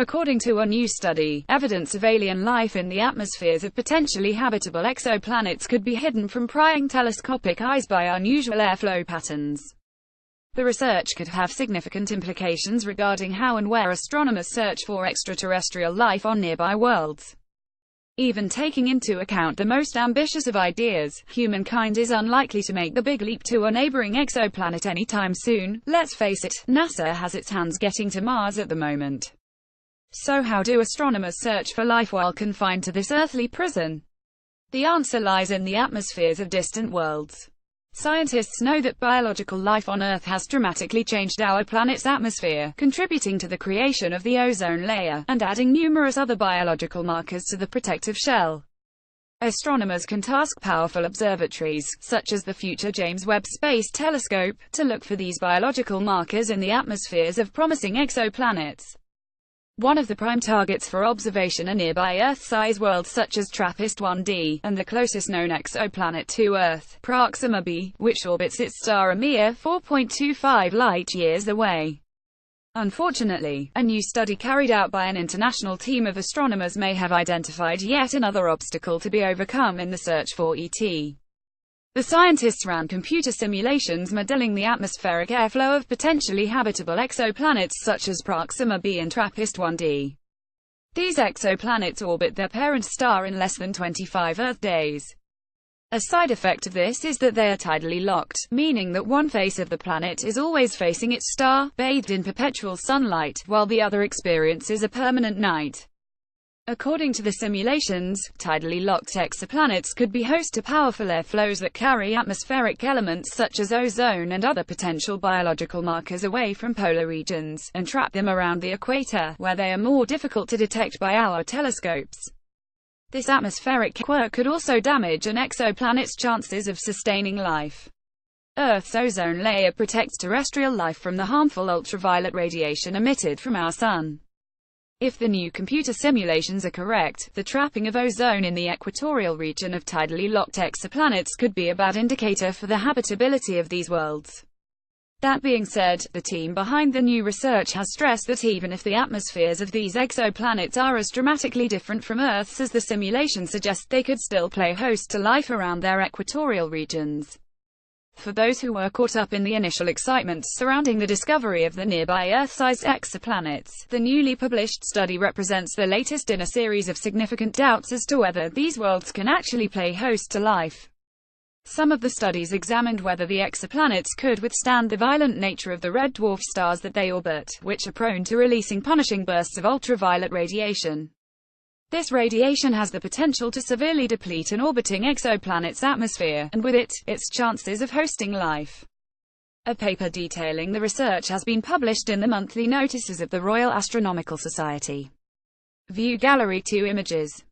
According to a new study, evidence of alien life in the atmospheres of potentially habitable exoplanets could be hidden from prying telescopic eyes by unusual airflow patterns. The research could have significant implications regarding how and where astronomers search for extraterrestrial life on nearby worlds. Even taking into account the most ambitious of ideas, humankind is unlikely to make the big leap to a neighboring exoplanet anytime soon. Let's face it, NASA has its hands getting to Mars at the moment. So how do astronomers search for life while confined to this earthly prison? The answer lies in the atmospheres of distant worlds. Scientists know that biological life on Earth has dramatically changed our planet's atmosphere, contributing to the creation of the ozone layer, and adding numerous other biological markers to the protective shell. Astronomers can task powerful observatories, such as the future James Webb Space Telescope, to look for these biological markers in the atmospheres of promising exoplanets. One of the prime targets for observation are nearby Earth-size worlds such as TRAPPIST-1d, and the closest known exoplanet to Earth, Proxima b, which orbits its star a mere 4.25 light-years away. Unfortunately, a new study carried out by an international team of astronomers may have identified yet another obstacle to be overcome in the search for ET. The scientists ran computer simulations modeling the atmospheric airflow of potentially habitable exoplanets such as Proxima b and TRAPPIST-1d. These exoplanets orbit their parent star in less than 25 Earth days. A side effect of this is that they are tidally locked, meaning that one face of the planet is always facing its star, bathed in perpetual sunlight, while the other experiences a permanent night. According to the simulations, tidally locked exoplanets could be host to powerful airflows that carry atmospheric elements such as ozone and other potential biological markers away from polar regions, and trap them around the equator, where they are more difficult to detect by our telescopes. This atmospheric quirk could also damage an exoplanet's chances of sustaining life. Earth's ozone layer protects terrestrial life from the harmful ultraviolet radiation emitted from our sun. If the new computer simulations are correct, the trapping of ozone in the equatorial region of tidally locked exoplanets could be a bad indicator for the habitability of these worlds. That being said, the team behind the new research has stressed that even if the atmospheres of these exoplanets are as dramatically different from Earth's as the simulations suggest, they could still play host to life around their equatorial regions. For those who were caught up in the initial excitement surrounding the discovery of the nearby Earth-sized exoplanets, the newly published study represents the latest in a series of significant doubts as to whether these worlds can actually play host to life. Some of the studies examined whether the exoplanets could withstand the violent nature of the red dwarf stars that they orbit, which are prone to releasing punishing bursts of ultraviolet radiation. This radiation has the potential to severely deplete an orbiting exoplanet's atmosphere, and with it, its chances of hosting life. A paper detailing the research has been published in the monthly notices of the Royal Astronomical Society. View Gallery 2 images.